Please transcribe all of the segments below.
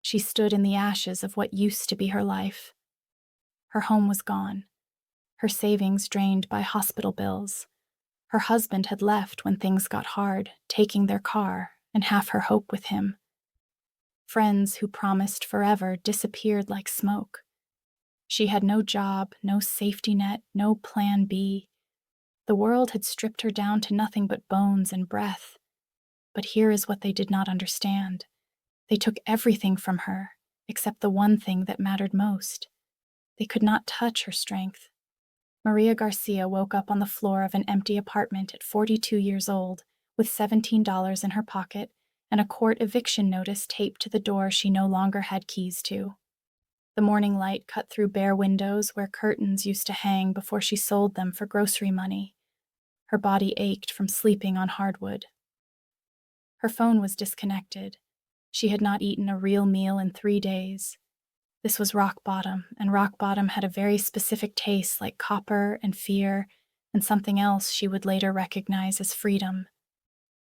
She stood in the ashes of what used to be her life. Her home was gone, her savings drained by hospital bills. Her husband had left when things got hard, taking their car and half her hope with him. Friends who promised forever disappeared like smoke. She had no job, no safety net, no plan B. The world had stripped her down to nothing but bones and breath. But here is what they did not understand. They took everything from her, except the one thing that mattered most. They could not touch her strength. Maria Garcia woke up on the floor of an empty apartment at 42 years old, with $17 in her pocket and a court eviction notice taped to the door she no longer had keys to. The morning light cut through bare windows where curtains used to hang before she sold them for grocery money. Her body ached from sleeping on hardwood. Her phone was disconnected. She had not eaten a real meal in 3 days. This was rock bottom, and rock bottom had a very specific taste like copper and fear and something else she would later recognize as freedom.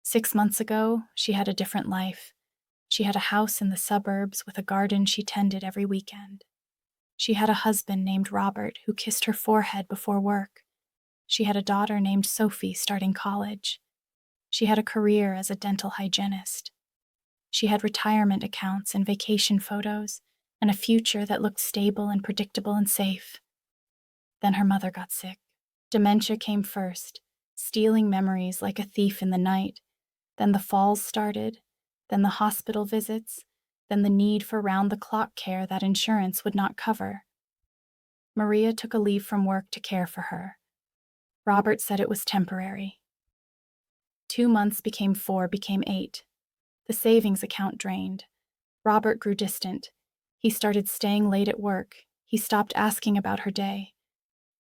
6 months ago, she had a different life. She had a house in the suburbs with a garden she tended every weekend. She had a husband named Robert who kissed her forehead before work. She had a daughter named Sophie starting college. She had a career as a dental hygienist. She had retirement accounts and vacation photos, and a future that looked stable and predictable and safe. Then her mother got sick. Dementia came first, stealing memories like a thief in the night. Then the falls started, then the hospital visits, then the need for round-the-clock care that insurance would not cover. Maria took a leave from work to care for her. Robert said it was temporary. 2 months became 4, became 8. The savings account drained. Robert grew distant. He started staying late at work. He stopped asking about her day.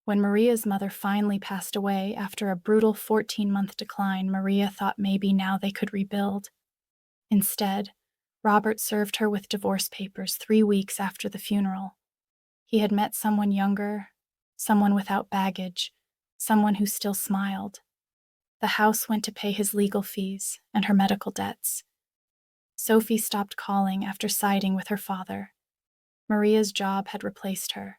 When Maria's mother finally passed away after a brutal 14-month decline, Maria thought maybe now they could rebuild. Instead, Robert served her with divorce papers 3 weeks after the funeral. He had met someone younger, someone without baggage, someone who still smiled. The house went to pay his legal fees and her medical debts. Sophie stopped calling after siding with her father. Maria's job had replaced her.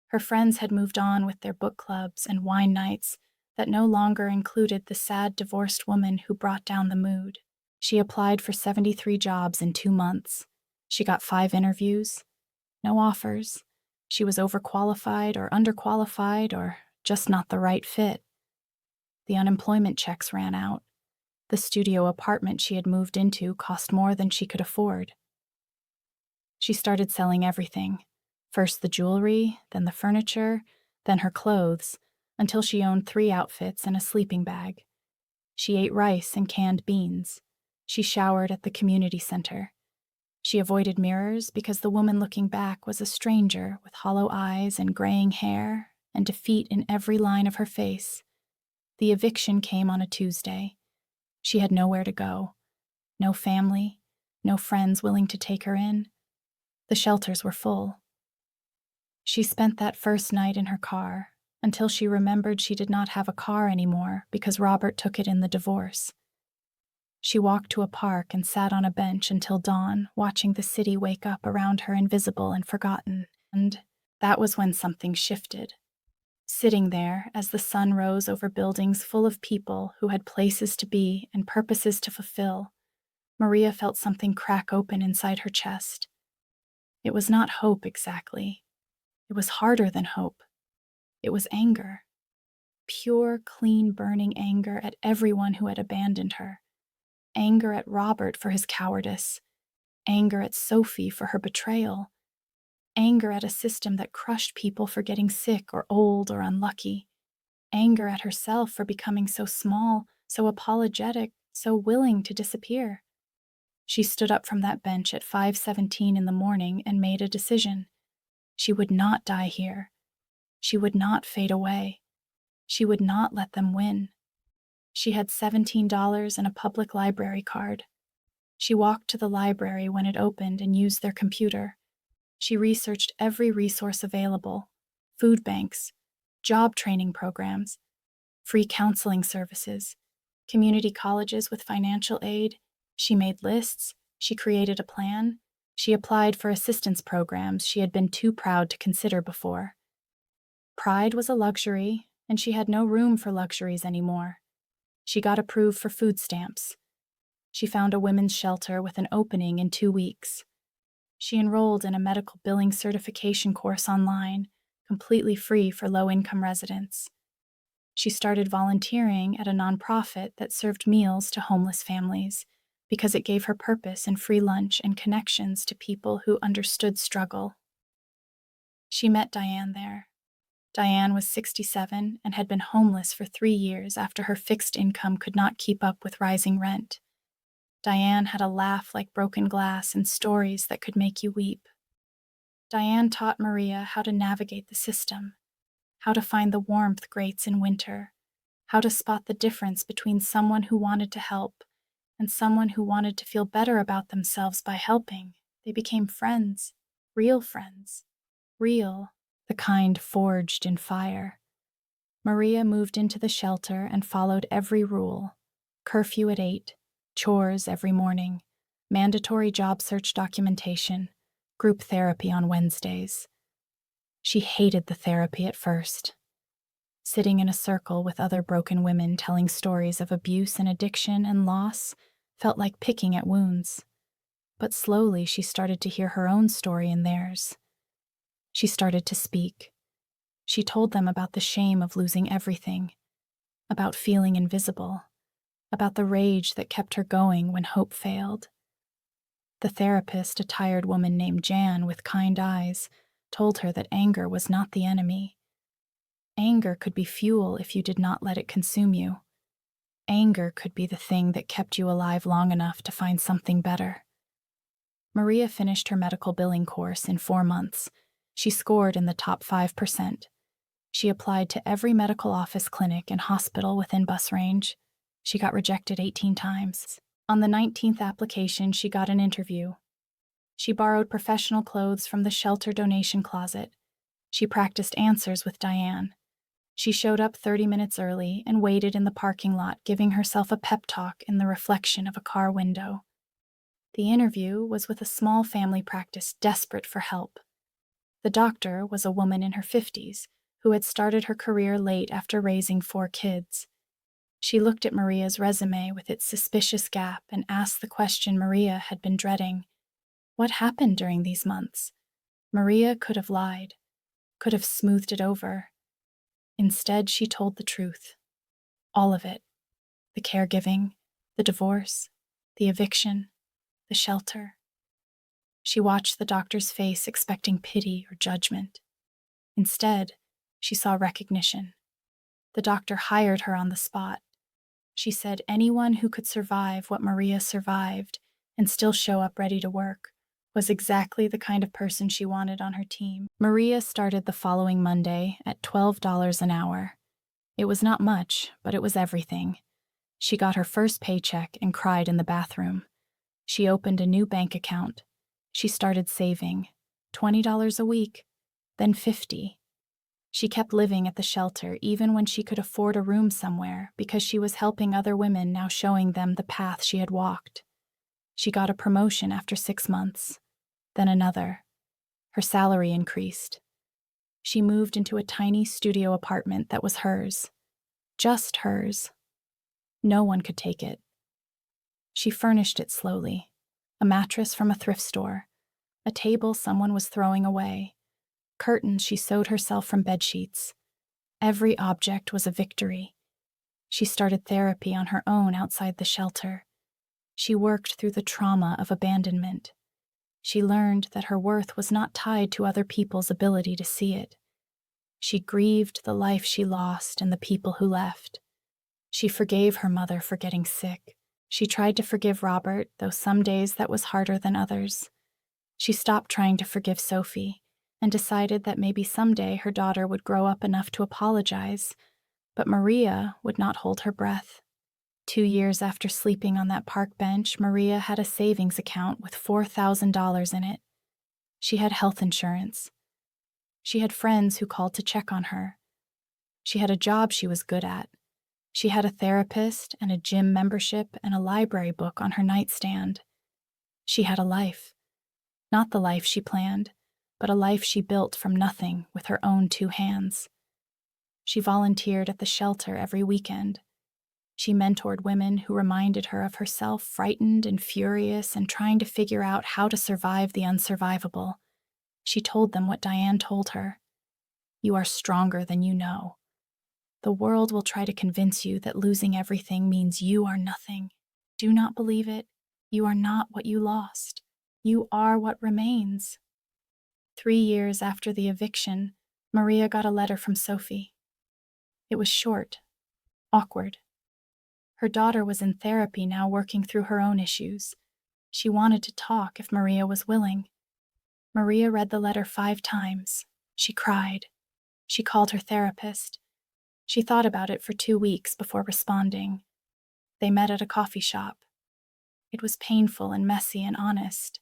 Her friends had moved on with their book clubs and wine nights that no longer included the sad divorced woman who brought down the mood. She applied for 73 jobs in 2 months. She got 5 interviews. No offers. She was overqualified or underqualified or just not the right fit. The unemployment checks ran out. The studio apartment she had moved into cost more than she could afford. She started selling everything. First the jewelry, then the furniture, then her clothes, until she owned 3 outfits and a sleeping bag. She ate rice and canned beans. She showered at the community center. She avoided mirrors because the woman looking back was a stranger with hollow eyes and graying hair and defeat in every line of her face. The eviction came on a Tuesday. She had nowhere to go. No family, no friends willing to take her in. The shelters were full. She spent that first night in her car until she remembered she did not have a car anymore because Robert took it in the divorce. She walked to a park and sat on a bench until dawn, watching the city wake up around her invisible and forgotten. And that was when something shifted. Sitting there as the sun rose over buildings full of people who had places to be and purposes to fulfill, Maria felt something crack open inside her chest. It was not hope exactly. It was harder than hope. It was anger. Pure, clean, burning anger at everyone who had abandoned her. Anger at Robert for his cowardice. Anger at Sophie for her betrayal. Anger at a system that crushed people for getting sick or old or unlucky. Anger at herself for becoming so small, so apologetic, so willing to disappear. She stood up from that bench at 5:17 in the morning and made a decision. She would not die here. She would not fade away. She would not let them win. She had $17 and a public library card. She walked to the library when it opened and used their computer. She researched every resource available: food banks, job training programs, free counseling services, community colleges with financial aid. She made lists. She created a plan. She applied for assistance programs she had been too proud to consider before. Pride was a luxury, and she had no room for luxuries anymore. She got approved for food stamps. She found a women's shelter with an opening in 2 weeks. She enrolled in a medical billing certification course online, completely free for low-income residents. She started volunteering at a nonprofit that served meals to homeless families because it gave her purpose and free lunch and connections to people who understood struggle. She met Diane there. Diane was 67 and had been homeless for 3 years after her fixed income could not keep up with rising rent. Diane had a laugh like broken glass and stories that could make you weep. Diane taught Maria how to navigate the system, how to find the warmth grates in winter, how to spot the difference between someone who wanted to help and someone who wanted to feel better about themselves by helping. They became friends, real, the kind forged in fire. Maria moved into the shelter and followed every rule: curfew at 8, chores every morning, mandatory job search documentation, group therapy on Wednesdays. She hated the therapy at first. Sitting in a circle with other broken women telling stories of abuse and addiction and loss felt like picking at wounds. But slowly she started to hear her own story and theirs. She started to speak. She told them about the shame of losing everything, about feeling invisible, about the rage that kept her going when hope failed. The therapist, a tired woman named Jan with kind eyes, told her that anger was not the enemy. Anger could be fuel if you did not let it consume you. Anger could be the thing that kept you alive long enough to find something better. Maria finished her medical billing course in 4 months. She scored in the top 5%. She applied to every medical office, clinic, and hospital within bus range. She got rejected 18 times. On the 19th application, she got an interview. She borrowed professional clothes from the shelter donation closet. She practiced answers with Diane. She showed up 30 minutes early and waited in the parking lot, giving herself a pep talk in the reflection of a car window. The interview was with a small family practice desperate for help. The doctor was a woman in her 50s who had started her career late after raising 4 kids. She looked at Maria's resume with its suspicious gap and asked the question Maria had been dreading. What happened during these months? Maria could have lied, could have smoothed it over. Instead, she told the truth. All of it. The caregiving, the divorce, the eviction, the shelter. She watched the doctor's face, expecting pity or judgment. Instead, she saw recognition. The doctor hired her on the spot. She said anyone who could survive what Maria survived and still show up ready to work was exactly the kind of person she wanted on her team. Maria started the following Monday at $12 an hour. It was not much, but it was everything. She got her first paycheck and cried in the bathroom. She opened a new bank account. She started saving, $20 a week, then $50. She kept living at the shelter even when she could afford a room somewhere because she was helping other women, now showing them the path she had walked. She got a promotion after 6 months, then another. Her salary increased. She moved into a tiny studio apartment that was hers. Just hers. No one could take it. She furnished it slowly. A mattress from a thrift store. A table someone was throwing away. Curtains she sewed herself from bedsheets. Every object was a victory. She started therapy on her own outside the shelter. She worked through the trauma of abandonment. She learned that her worth was not tied to other people's ability to see it. She grieved the life she lost and the people who left. She forgave her mother for getting sick. She tried to forgive Robert, though some days that was harder than others. She stopped trying to forgive Sophie and decided that maybe someday her daughter would grow up enough to apologize, but Maria would not hold her breath. 2 years after sleeping on that park bench, Maria had a savings account with $4,000 in it. She had health insurance. She had friends who called to check on her. She had a job she was good at. She had a therapist and a gym membership and a library book on her nightstand. She had a life. Not the life she planned, but a life she built from nothing with her own 2 hands. She volunteered at the shelter every weekend. She mentored women who reminded her of herself, frightened and furious and trying to figure out how to survive the unsurvivable. She told them what Diane told her. You are stronger than you know. The world will try to convince you that losing everything means you are nothing. Do not believe it. You are not what you lost. You are what remains. 3 years after the eviction, Maria got a letter from Sophie. It was short, awkward. Her daughter was in therapy now, working through her own issues. She wanted to talk if Maria was willing. Maria read the letter 5 times. She cried. She called her therapist. She thought about it for 2 weeks before responding. They met at a coffee shop. It was painful and messy and honest.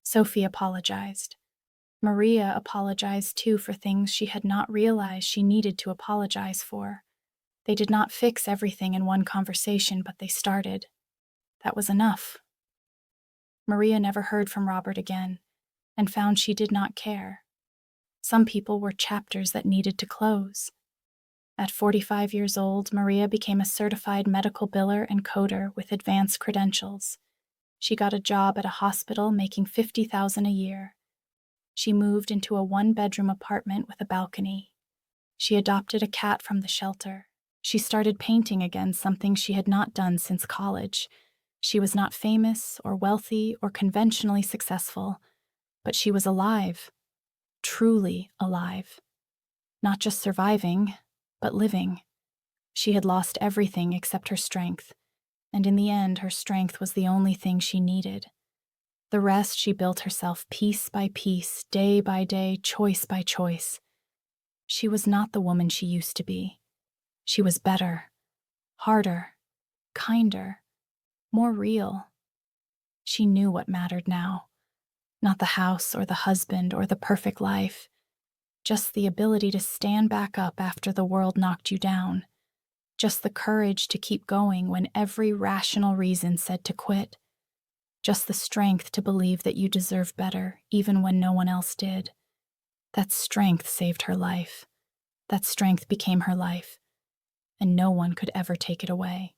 Sophie apologized. Maria apologized too for things she had not realized she needed to apologize for. They did not fix everything in one conversation, but they started. That was enough. Maria never heard from Robert again and found she did not care. Some people were chapters that needed to close. At 45 years old, Maria became a certified medical biller and coder with advanced credentials. She got a job at a hospital making $50,000 a year. She moved into a 1-bedroom apartment with a balcony. She adopted a cat from the shelter. She started painting again, something she had not done since college. She was not famous or wealthy or conventionally successful, but she was alive, truly alive. Not just surviving, but living. She had lost everything except her strength, and in the end, her strength was the only thing she needed. The rest she built herself piece by piece, day by day, choice by choice. She was not the woman she used to be. She was better, harder, kinder, more real. She knew what mattered now. Not the house or the husband or the perfect life. Just the ability to stand back up after the world knocked you down. Just the courage to keep going when every rational reason said to quit. Just the strength to believe that you deserve better, even when no one else did. That strength saved her life. That strength became her life, and no one could ever take it away.